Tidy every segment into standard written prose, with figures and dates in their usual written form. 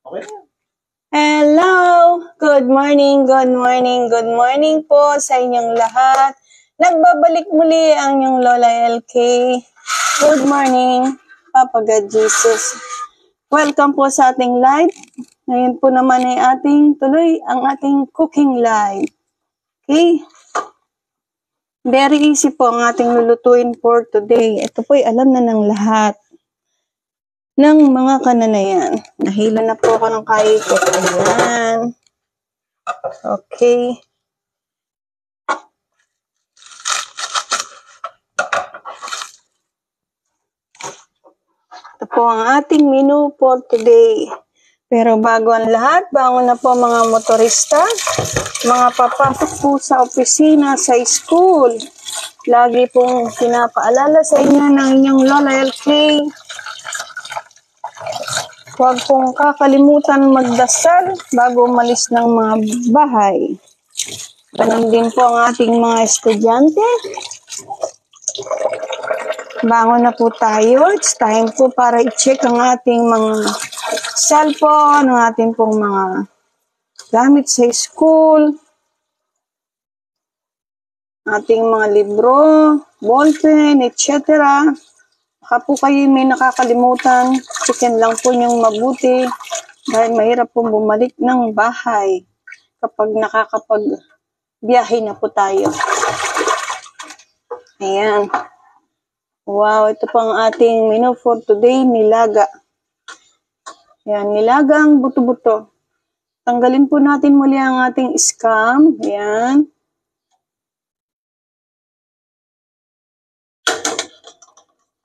Okay. Hello! Good morning po sa inyong lahat. Nagbabalik muli ang inyong Lola LK. Good morning, Papa God Jesus. Welcome po sa ating live. Ngayon po naman ay tuloy ang ating cooking live. Okay? Very easy po ang ating lulutuin for today. Ito po ay alam na ng lahat ng mga kananayan. Nahilo na po ako ng kain ko. Ayan. Okay. Ito po ang ating menu for today. Pero bago ang lahat, bago na po mga motorista, mga papasok po sa opisina, sa school. Lagi pong pinapaalala sa inyo ng inyong Lola LK. Huwag pong kakalimutan magdasal bago umalis ng mga bahay. Ganun din po ang ating mga estudyante. Bangon na po tayo. It's time po para i-check ang ating mga cellphone, ang ating pong mga gamit sa school, ating mga libro, ballpen, etc. Baka po kayo may nakakalimutan, checkin lang po niyong mabuti dahil mahirap pong bumalik ng bahay kapag nakakapag-biyahe na po tayo. Ayan. Wow, ito po ang ating menu for today, nilaga. Ayan, nilagang buto-buto. Tanggalin po natin muli ang ating scam. Ayan.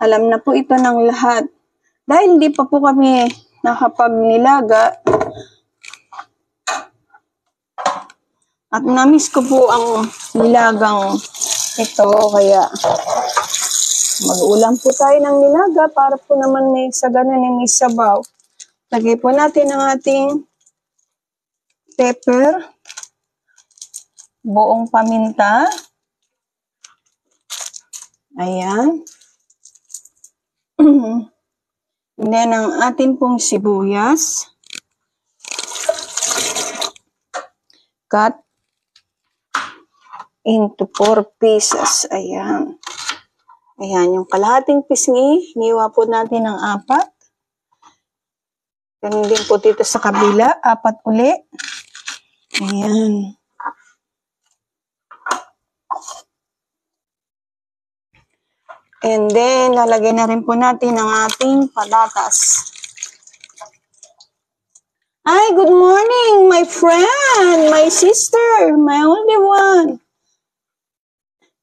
Alam na po ito ng lahat. Dahil hindi pa po kami nakapag-nilaga, at na-miss ko po ang nilagang ito, kaya mag-ulam po tayo ng nilaga para po naman may sagana ni may sabaw. Lagay po natin ang ating pepper, buong paminta. Ayan. And then ang atin pong sibuyas. Cut into 4 pieces. Ayan. Ayan, yung kalahating pisngi, iniwa po natin ng 4. Ganun din po dito sa kabila, 4 uli. Ayan. And then, lalagay na rin po natin ang ating patatas. Hi, good morning, my friend, my sister, my only one.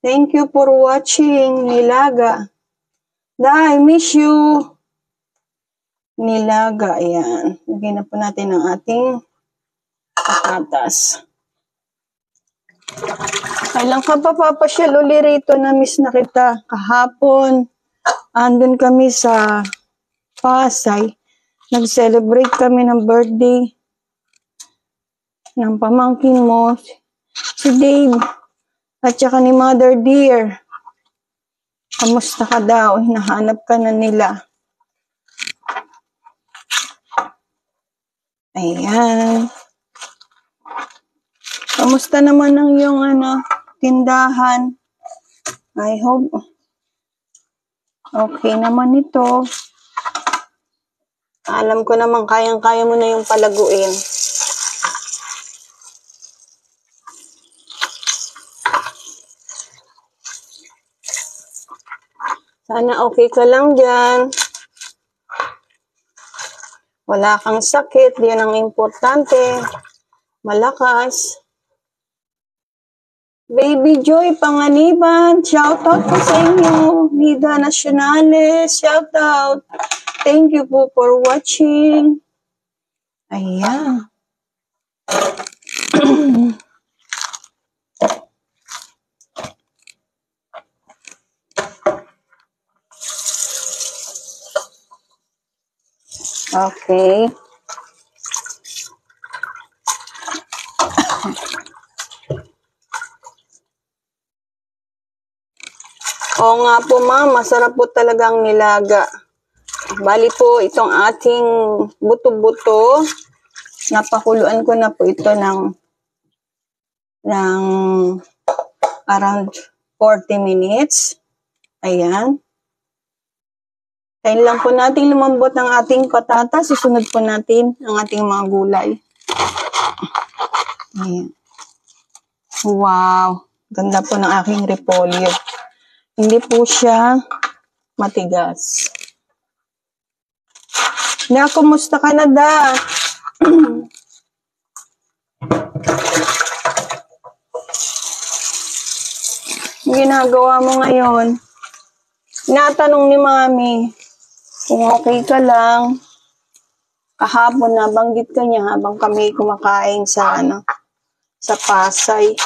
Thank you for watching Nilaga. I miss you. Nilaga, ayan. Lagyan na po natin ang ating patatas. Kailan ka pa papasyal uli rito? Na-miss na kita. Kahapon, andun kami sa Pasay. Nag-celebrate kami ng birthday ng pamangkin mo, si Dave, at saka ni Mother Dear. Kamusta ka daw? Hinahanap ka na nila. Ayan. Kamusta naman ang iyong tindahan? I hope okay naman ito. Alam ko naman kayang-kaya mo na yung palaguin. Sana okay ka lang dyan. Wala kang sakit. Yan ang importante. Malakas. Baby Joy Panganiban, shout out po sa inyo. Nida Nacionales, shout out. Thank you po for watching. Ayan. Okay. Oo nga po ma'am, masarap po talagang nilaga. Bali po itong ating buto-buto, Napakuluan ko na po ito ng around 40 minutes. Ayan. Kaya lang po natin lumambot ang ating patatas. Susunod po natin ang ating mga gulay. Ayan. Wow. Ganda po ng aking repolyo. Hindi po siya matigas. Na, kumusta ka na, Da? Ginagawa mo ngayon? Natanong ni Mami kung okay ka lang. Kahapon nabanggit ka niya habang kami kumakain sa sa Pasay.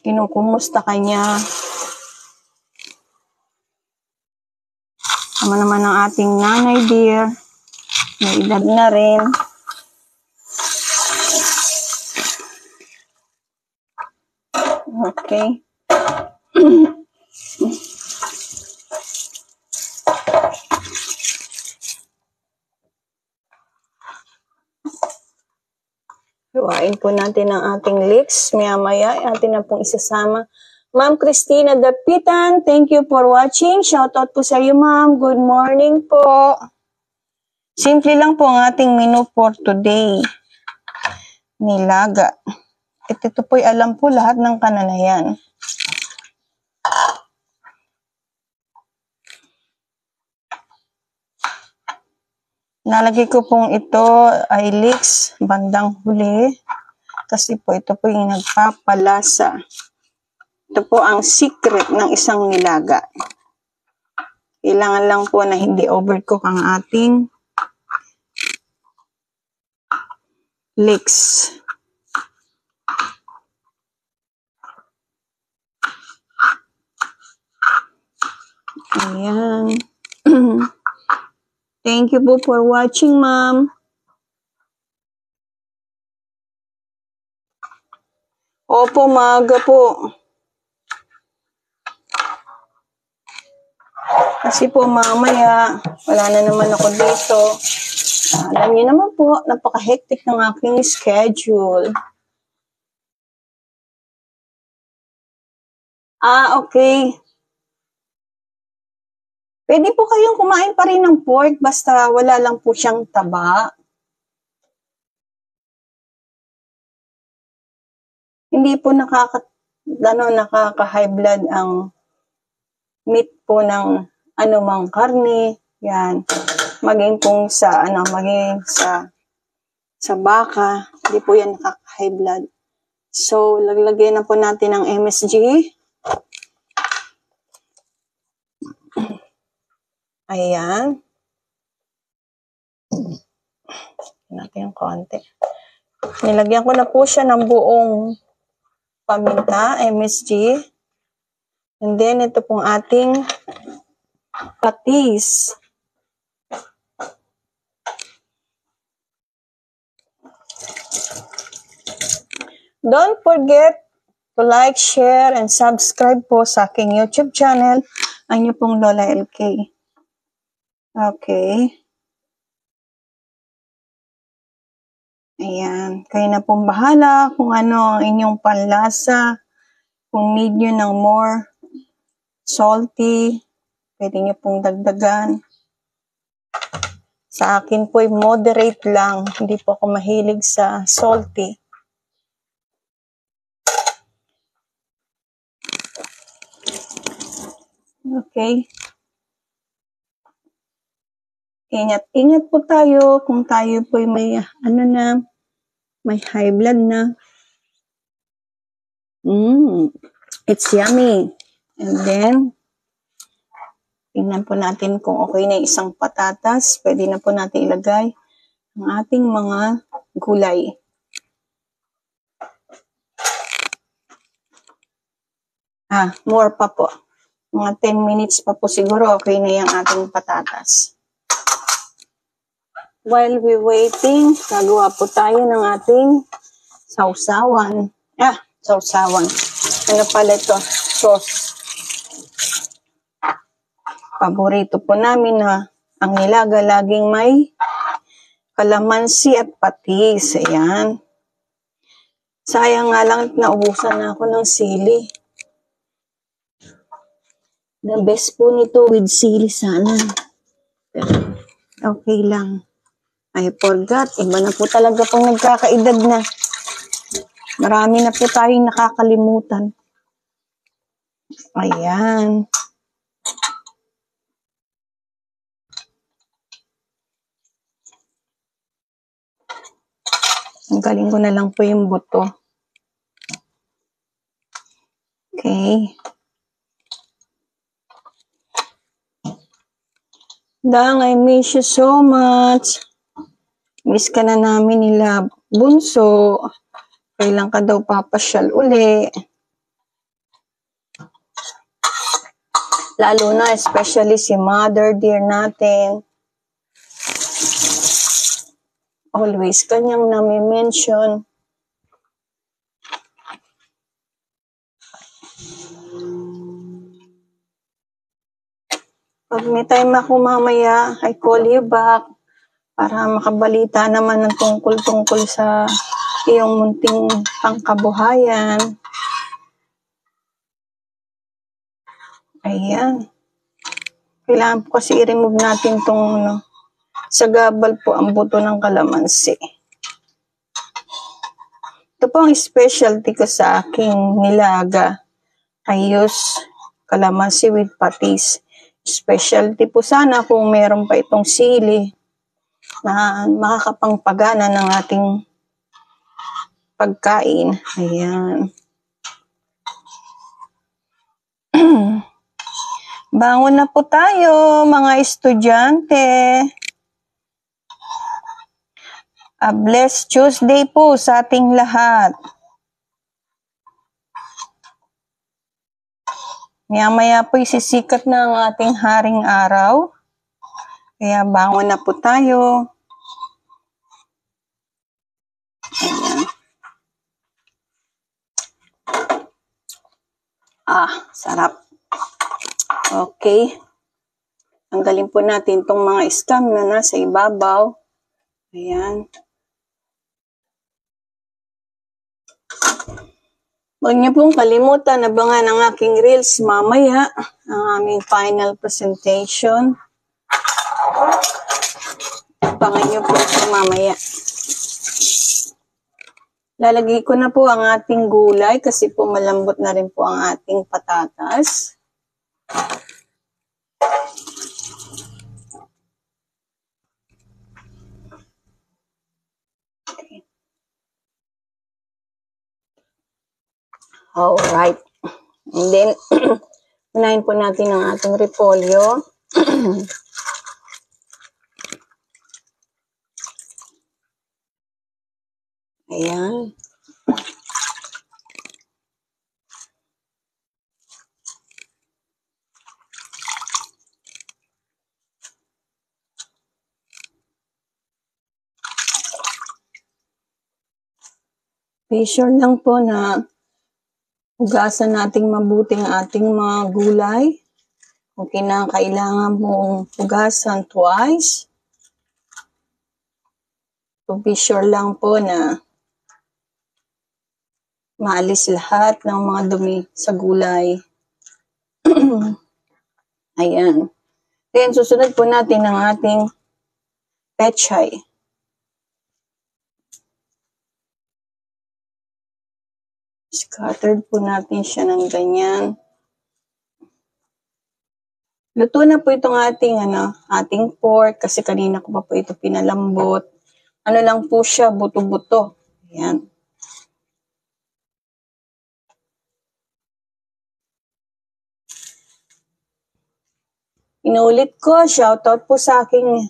Kinukumusta ka niya. Tama naman ang ating nanay, dear. May edad na rin. Okay. Hiwain po natin ang ating leeks. Maya-maya, atin na pong isasama. Ma'am Christina Dapitan, thank you for watching. Shoutout po sa iyo, ma'am. Good morning po. Simple lang po ang ating menu for today. Nilaga. Ito po'y alam po lahat ng kananayan. Nalagay ko pong ito ay leeks bandang huli. Kasi po ito po yung nagpapalasa. Ito po ang secret ng isang nilaga. Kailangan lang po na hindi overcook ang ating leeks. Ayan. Thank you po for watching, ma'am. Opo, maaga po. Kasi po mamaya, wala na naman ako dito. Alam niyo naman po, napaka-hectic ng aking schedule. Okay. Pwede po kayong kumain pa rin ng pork basta wala lang po siyang taba. Hindi po nakaka-high blood ang meat po ng anumang karne. Yan. Maging pong sa sa baka, hindi po yan nakaka-high blood. So, laglagyan na po natin ng MSG. Ayan. Natin yung konti. Nilagyan ko na po siya ng buong paminta, MSG. And then, ito pong ating patis. Don't forget to like, share, and subscribe po sa aking YouTube channel, ang inyo pong Lola LK. Okay. Ayan. Kayo na pong bahala kung ano ang inyong panlasa. Kung need nyo ng more salty, pwede nyo pong dagdagan. Sa akin po, moderate lang. Hindi po ako mahilig sa salty. Okay. Ingat po tayo kung tayo po may may high blood na. It's yummy. And then, tingnan po natin kung okay na isang patatas. Pwede na po natin ilagay ang ating mga gulay. More pa po. Mga 10 minutes pa po siguro okay na yung ating patatas. While we waiting, gagawa po tayo ng ating sausawan. Sausawan. Ano pala ito? Sauce. Paborito po namin na ang nilaga laging may kalamansi at patis. Ayan. Sayang nga lang naubusan na ako ng sili. The best po nito with sili sana. Pero okay lang. I forgot. Iba na po talaga pong nagkakaedad na. Marami na po tayong nakakalimutan. Ayan. Ang galing ko na lang po yung buto. Okay. Dang, I miss you so much. Miss ka na namin nila, Bunso. Kailan ka daw papasyal uli? Lalo na, especially si Mother Dear natin. Always kanyang nami-mention. Pag may time ako mamaya, I call you back para makabalita naman ng tungkol sa iyong munting pangkabuhayan. Ayan. Kailangan po kasi i-remove natin itong sagabal po ang buto ng kalamansi. Ito po ang specialty ko sa aking nilaga. I use kalamansi with patis. Specialty po sana kung meron pa itong sili na makakapangpagana ng ating pagkain. Ayan. Bangon na po tayo, mga estudyante. A blessed Tuesday po sa ating lahat. Maya-maya po isisikat na ang ating haring araw. Kaya bangon na po tayo. Ayan. Sarap. Okay. Tanggalin po natin itong mga scam na nasa ibabaw. Ayan. Huwag niyo pong kalimutan, abangan ang aking reels mamaya, ang aming final presentation. Abangan niyo po ito mamaya. Lalagay ko na po ang ating gulay kasi po malambot na rin po ang ating patatas. Okay. Alright. And then, unahin po natin ang ating repolyo. Ayan. Be sure lang po na hugasan nating mabuti ang ating mga gulay. Kung kinakailangan mong hugasan twice. So be sure lang po na maalis lahat ng mga dumi sa gulay. Ayan. Then susunod po natin ang ating pechay. Scattered po natin siya ng ganyan. Luto na po itong ating pork kasi kanina ko pa po ito pinalambot. Ano lang po siya, buto-buto. Ayan. Inulit ko, shoutout po sa aking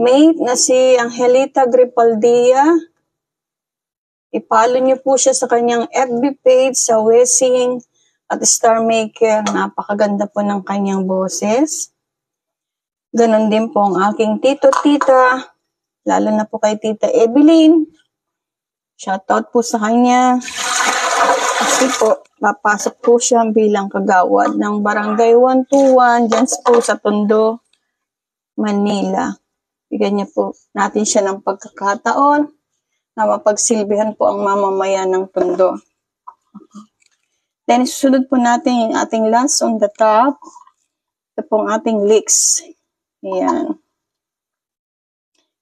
mate na si Angelita Gripaldia. I-follow niyo po siya sa kanyang FB page sa Wessing at Star Maker. Napakaganda po ng kanyang boses. Ganon din po ang aking tito-tita, lalo na po kay Tita Evelyn. Shoutout po sa kanya. Kasi po, papasok po siya bilang kagawad ng Barangay 121 dyan po sa Tondo, Manila. Bigyan niya po natin siya ng pagkakataon na mapagsilbihan po ang mamamayan ng Tondo. Then, susunod po natin yung ating last on the top. Ito pong ating leeks. Ayan.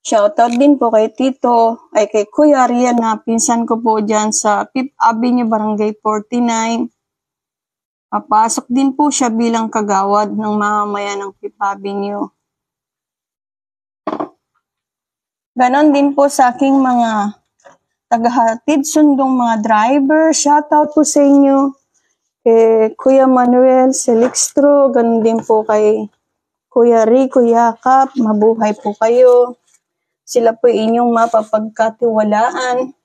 Shoutout din po kay kay Kuya Rian na pinsan ko po dyan sa 5th Avenue, Barangay 49. Papasok din po siya bilang kagawad ng mamamayan ng 5th Avenue. Ganon din po sa aking mga tagahatid sundong mga driver. Shoutout po sa inyo. Kay Kuya Manuel Selixtro, ganon din po kay Kuya Rico Yakap, mabuhay po kayo. Sila po inyong mapapagkatiwalaan.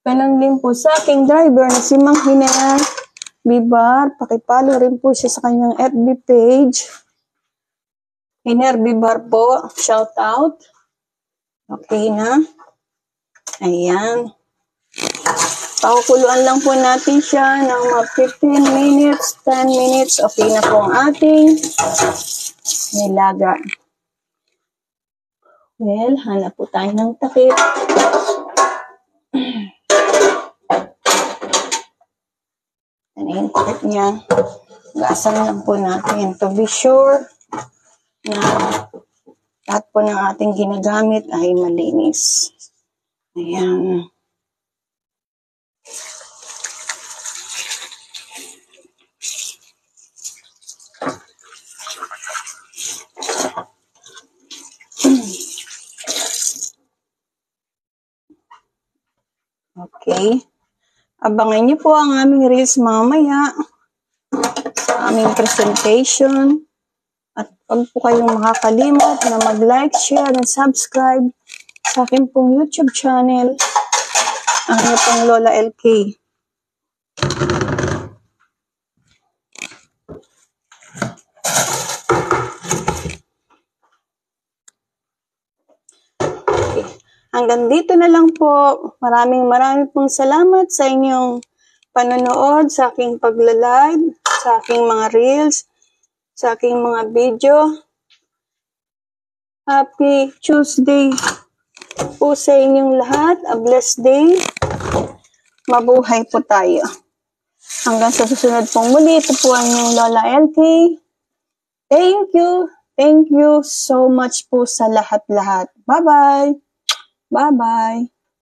Ganon din po sa aking driver na si Mang Hiner Bibar. Pakipalo rin po siya sa kanyang FB page. Hiner Bibar po, shout out. Okay na. Ayan. Pakukuluan lang po natin siya ng mga 15 minutes, 10 minutes. Okay na po ang ating nilaga. Well, hanap po tayo ng takip. Ano yung takip niya? Gasan lang po natin to be sure na lahat po ng ating ginagamit ay malinis. Ayan. Okay. Abangan niyo po ang aming reels mamaya sa aming presentation. At huwag po kayong makakalimot na mag-like, share, and subscribe sa akin pong YouTube channel, ang inyo pong Lola LK. Hanggang dito na lang po. Maraming pong salamat sa inyong panonood, sa aking pagla-live, sa aking mga reels, sa aking mga video. Happy Tuesday po sa inyong lahat. A blessed day. Mabuhay po tayo. Hanggang sa susunod pong muli, ito po ang inyong Lola LK. Thank you. Thank you so much po sa lahat-lahat. Bye-bye. Bye-bye.